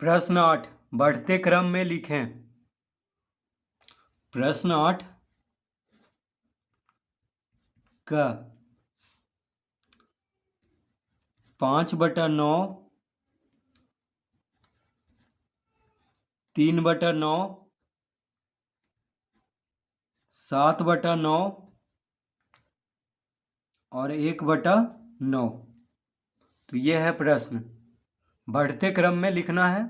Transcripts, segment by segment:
प्रश्न 8 बढ़ते क्रम में लिखें। प्रश्न 8 का 5/9 3/9 7/9 और 1/9। तो ये है प्रश्न। बढ़ते क्रम में लिखना है।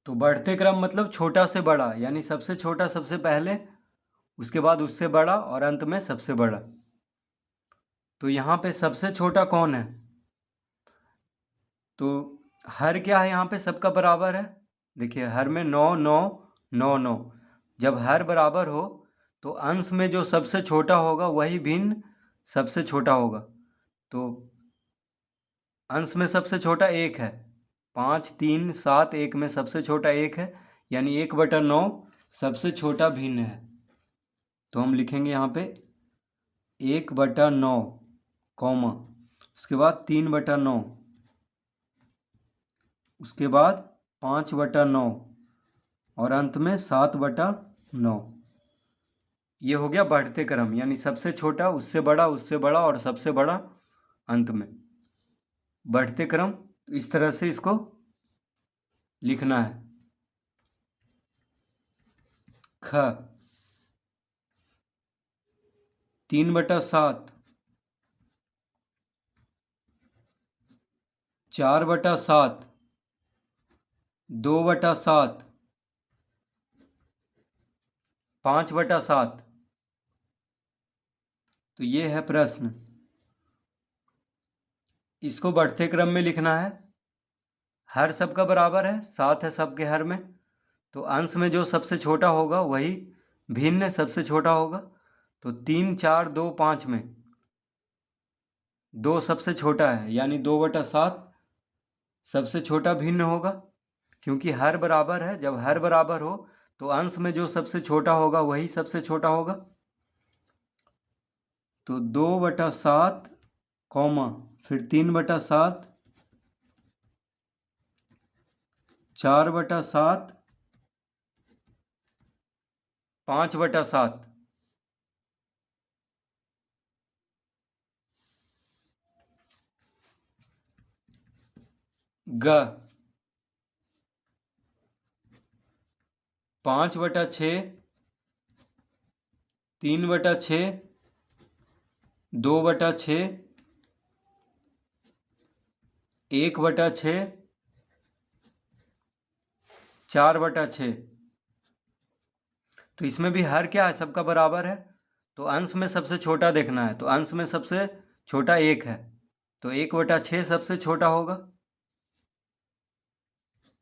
तो बढ़ते क्रम मतलब छोटा से बड़ा, यानी सबसे छोटा सबसे पहले, उसके बाद उससे बड़ा और अंत में सबसे बड़ा। तो यहाँ पे सबसे छोटा कौन है? तो हर क्या है यहाँ पे? सबका बराबर है। देखिए हर में 9 9 9 9। जब हर बराबर हो तो अंश में जो सबसे छोटा होगा वही भिन्न सबसे छोटा होगा। तो अंश में सबसे छोटा 1 है। 5 3 7 1 में सबसे छोटा 1 है, यानी 1/9 सबसे छोटा भिन्न है। तो हम लिखेंगे यहाँ पे 1/9 कॉमा, उसके बाद 3/9, उसके बाद 5/9 और अंत में 7/9। ये हो गया बढ़ते क्रम, यानी सबसे छोटा, उससे बड़ा और सबसे बड़ा अंत में। बढ़ते क्रम इस तरह से इसको लिखना है। ख 3/7 4/7 2/7 5/7। तो ये है प्रश्न। इसको बढ़ते क्रम में लिखना है। हर सबका बराबर है, 7 है सबके हर में। तो अंश में जो सबसे छोटा होगा वही भिन्न सबसे छोटा होगा। तो 3 4 2 5 में 2 सबसे छोटा है, यानी 2/7 सबसे छोटा भिन्न होगा, क्योंकि हर बराबर है। जब हर बराबर हो तो अंश में जो सबसे छोटा होगा वही सबसे छोटा होगा। तो 2/7 कॉमा, फिर 3/7 4/7 5/7। ग 5/6 3/6 2/6 1/6 4/6। तो इसमें भी हर क्या है? सबका बराबर है। तो अंश में सबसे छोटा देखना है। तो अंश में सबसे छोटा 1 है, तो 1/6 सबसे छोटा होगा।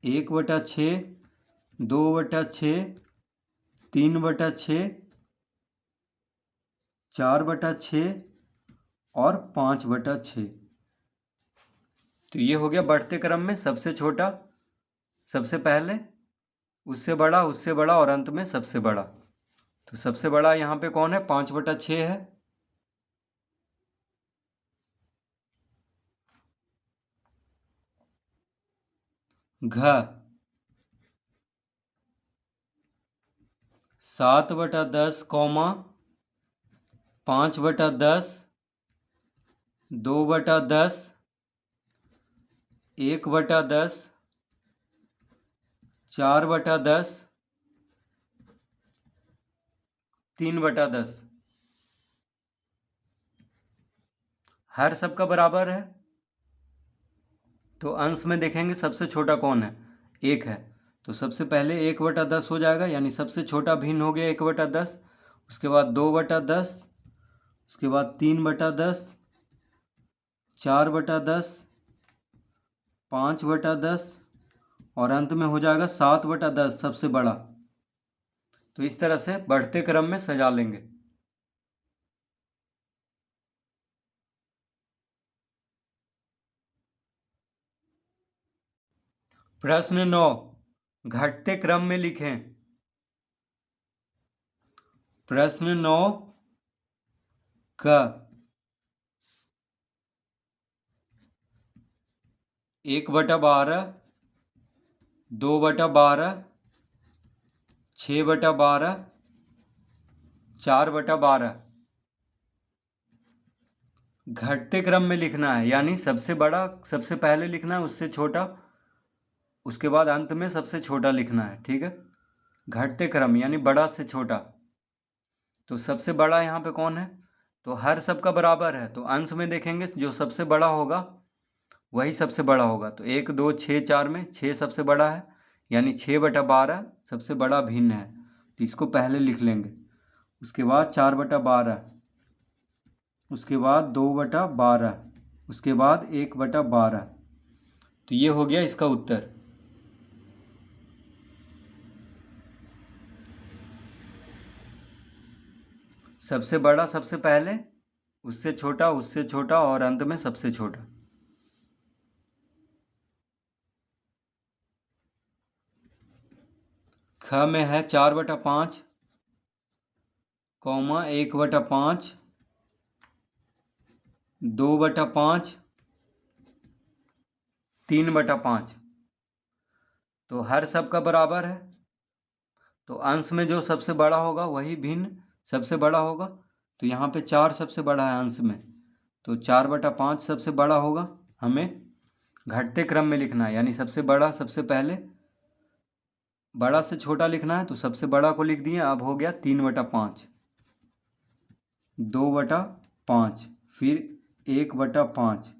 1/6 2/6 3/6 4/6 और 5/6। तो ये हो गया बढ़ते क्रम में सबसे छोटा सबसे पहले, उससे बड़ा और अंत में सबसे बड़ा। तो सबसे बड़ा यहाँ पे कौन है? 5/6 है। घ 7/10 कॉमा 5/10 2/10 1/10 4/10 3/10। हर सबका बराबर है। तो अंश में देखेंगे सबसे छोटा कौन है? 1 है। तो सबसे पहले 1/10 हो जाएगा, यानी सबसे छोटा भिन्न हो गया 1/10। उसके बाद 2/10, उसके बाद 3/10 4/10 5/10 और अंत में हो जाएगा 7/10 सबसे बड़ा। तो इस तरह से बढ़ते क्रम में सजा लेंगे। प्रश्न 9 घटते क्रम में लिखें। प्रश्न 9 का 1/12, 2/12, 6/12, 4/12। घटते क्रम में लिखना है, यानी सबसे बड़ा सबसे पहले लिखना है, उससे छोटा, उसके बाद अंत में सबसे छोटा लिखना है। ठीक है, घटते क्रम यानी बड़ा से छोटा। तो सबसे बड़ा यहाँ पे कौन है? तो हर सबका बराबर है, तो अंश में देखेंगे जो सबसे बड़ा होगा वही सबसे बड़ा होगा। तो 1 2 6 4 में 6 सबसे बड़ा है, यानी 6/12 सबसे बड़ा भिन्न है, तो इसको पहले लिख लेंगे। उसके बाद 4/12, उसके बाद 2/12, उसके बाद 1/12। तो ये हो गया इसका उत्तर। सबसे बड़ा सबसे पहले, उससे छोटा और अंत में सबसे छोटा। ख में है 4/5, 1/5, 2/5, 3/5। तो हर सब का बराबर है, तो अंश में जो सबसे बड़ा होगा वही भिन्न सबसे बड़ा होगा। तो यहाँ पे 4 सबसे बड़ा है अंश में, तो 4/5 सबसे बड़ा होगा। हमें घटते क्रम में लिखना है, यानी सबसे बड़ा सबसे पहले, बड़ा से छोटा लिखना है। तो सबसे बड़ा को लिख दिए, अब हो गया 3/5, 2/5, फिर 1/5।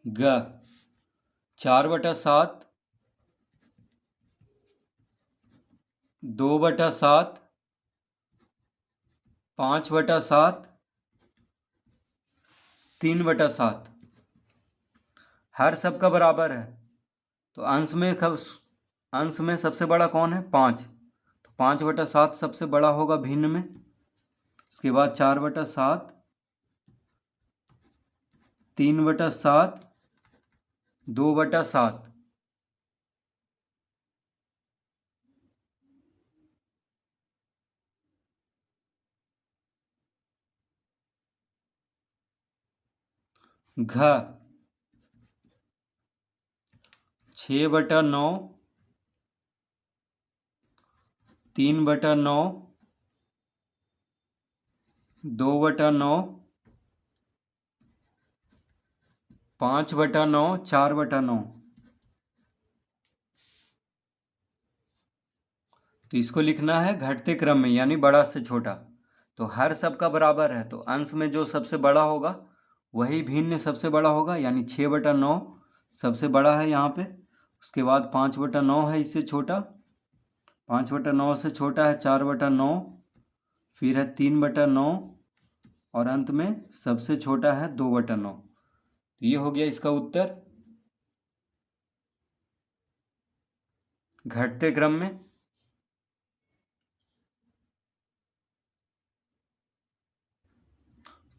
ग 4/7, 2/7, 5/7, 3/7। हर सब का बराबर है, तो अंश में सबसे बड़ा कौन है? 5, तो 5/7 सबसे बड़ा होगा भिन्न में। उसके बाद 4/7, 3/7, 2/7। घ 6/9, 3/9, 2/9, 5/9, 4/9। तो इसको लिखना है घटते क्रम में, यानी बड़ा से छोटा। तो हर सब का बराबर है, तो अंश में जो सबसे बड़ा होगा वही भिन्न सबसे बड़ा होगा, यानी 6/9 सबसे बड़ा है यहाँ पे। उसके बाद 5/9 है इससे छोटा, 5/9 से छोटा है 4/9, फिर है 3/9, और अंत में सबसे छोटा है 2/9। तो ये हो गया इसका उत्तर, घटते क्रम में।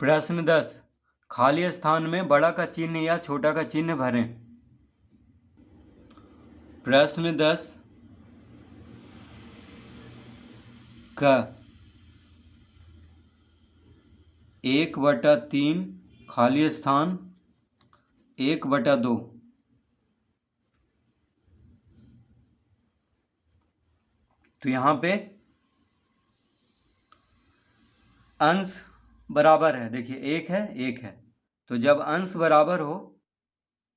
प्रश्न 10, खाली स्थान में बड़ा का चिन्ह या छोटा का चिन्ह भरें। प्रश्न 10 का 1/3 खाली स्थान 1/2। तो यहाँ पे अंश बराबर है, देखिए एक है एक है, तो जब अंश बराबर हो,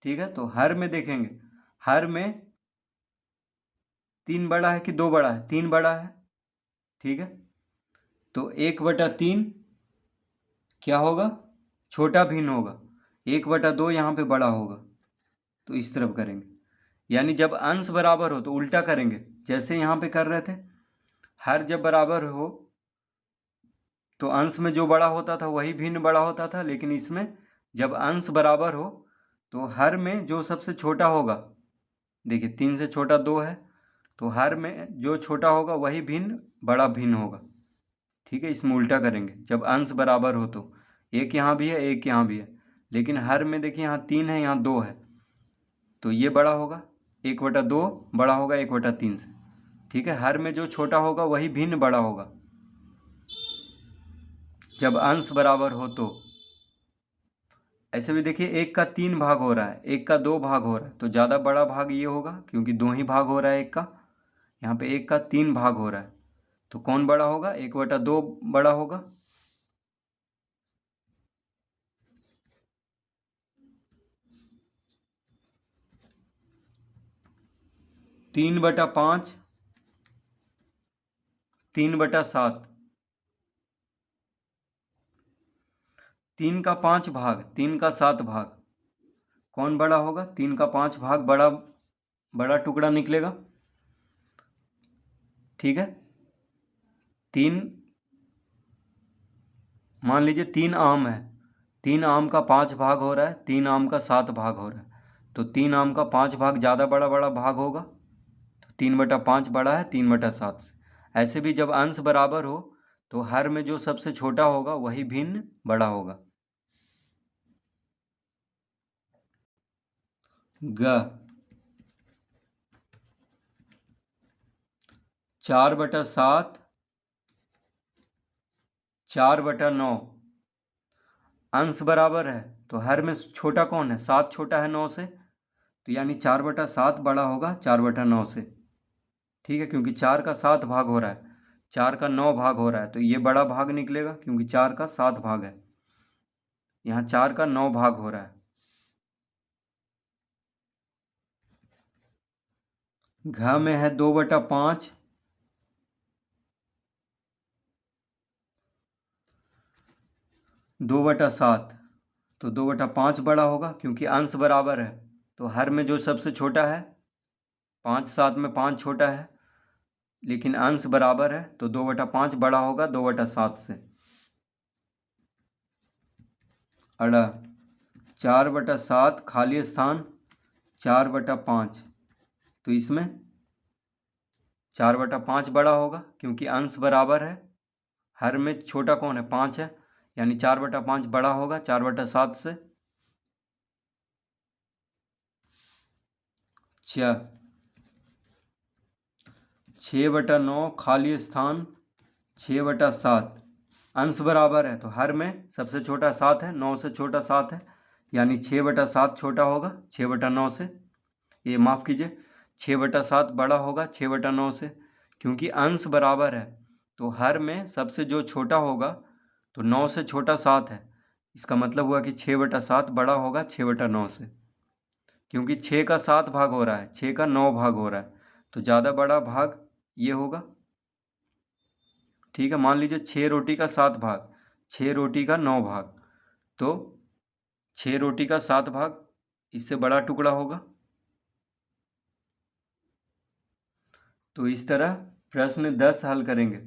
ठीक है, तो हर में देखेंगे, हर में 3 बड़ा है कि 2 बड़ा है? 3 बड़ा है, ठीक है। तो 1/3 क्या होगा? छोटा भिन्न होगा। 1/2 यहाँ पे बड़ा होगा, तो इस तरफ करेंगे। यानी जब अंश बराबर हो तो उल्टा करेंगे, जैसे यहाँ पे कर रहे थे। हर जब बराबर हो तो अंश में जो बड़ा होता था वही भिन्न बड़ा होता था, लेकिन इसमें जब अंश बराबर हो तो हर में जो सबसे छोटा होगा, देखिए 3 से छोटा 2 है, तो हर में जो छोटा होगा वही भिन्न बड़ा भिन्न होगा, ठीक है। इसमें उल्टा करेंगे, जब अंश बराबर हो तो एक यहाँ भी है एक यहाँ भी है, लेकिन हर में देखिए यहाँ 3 है यहाँ 2 है, तो ये बड़ा होगा 1/2 बड़ा होगा 1/3 से, ठीक है। हर में जो छोटा होगा वही भिन्न बड़ा होगा, जब अंश बराबर हो तो। ऐसे भी देखिए 1 का 3 भाग हो रहा है, 1 का 2 भाग हो रहा है, तो ज़्यादा बड़ा भाग ये होगा क्योंकि 2 ही भाग हो रहा है 1 का। यहाँ पे 1 का 3 भाग हो रहा है, तो कौन बड़ा होगा? 1/2 बड़ा होगा। तीन बटा 5, 3/7। 3 का 5 भाग, 3 का 7 भाग, कौन बड़ा होगा? 3 का 5 भाग बड़ा बड़ा टुकड़ा निकलेगा। ठीक है, 3, मान लीजिए 3 आम है, 3 आम का 5 भाग हो रहा है, 3 आम का 7 भाग हो रहा है, तो 3 आम का 5 भाग ज़्यादा बड़ा बड़ा भाग होगा, तो 3/5 बड़ा है 3/7 से। ऐसे भी जब अंश बराबर हो तो हर में जो सबसे छोटा होगा वही भिन्न बड़ा होगा। ग 4/7, 4/9। अंश बराबर है तो हर में छोटा कौन है? 7 छोटा है 9 से, तो यानी 4/7 बड़ा होगा 4/9 से। ठीक है, क्योंकि 4 का 7 भाग हो रहा है, 4 का 9 भाग हो रहा है, तो ये बड़ा भाग निकलेगा क्योंकि 4 का 7 भाग है, यहाँ 4 का 9 भाग हो रहा है। घ में है 2/5, 2/7, तो 2/5 बड़ा होगा क्योंकि अंश बराबर है, तो हर में जो सबसे छोटा है, 5 7 में 5 छोटा है, लेकिन अंश बराबर है तो 2/5 बड़ा होगा 2/7 से। अड़ा 4/7 खाली स्थान 4/5, तो इसमें 4/5 बड़ा होगा क्योंकि अंश बराबर है, हर में छोटा कौन है? 5 है, यानी 4/5 बड़ा होगा 4/7 से। 6/9 खाली स्थान 6/7, अंश बराबर है तो हर में सबसे छोटा 7 है, 9 से छोटा 7 है, यानी 6/7 छोटा होगा 6/9 से। ये माफ़ कीजिए, 6/7 बड़ा होगा 6/9 से, क्योंकि अंश बराबर है तो हर में सबसे जो छोटा होगा, तो 9 से छोटा 7 है, इसका मतलब हुआ कि 6/7 बड़ा होगा 6/9 से, क्योंकि 6 का 7 भाग हो रहा है, 6 का 9 भाग हो रहा है, तो ज़्यादा बड़ा भाग ये होगा। ठीक है, मान लीजिए 6 रोटी का 7 भाग, 6 रोटी का 9 भाग, तो 6 रोटी का 7 भाग इससे बड़ा टुकड़ा होगा। तो इस तरह प्रश्न 10 हल करेंगे।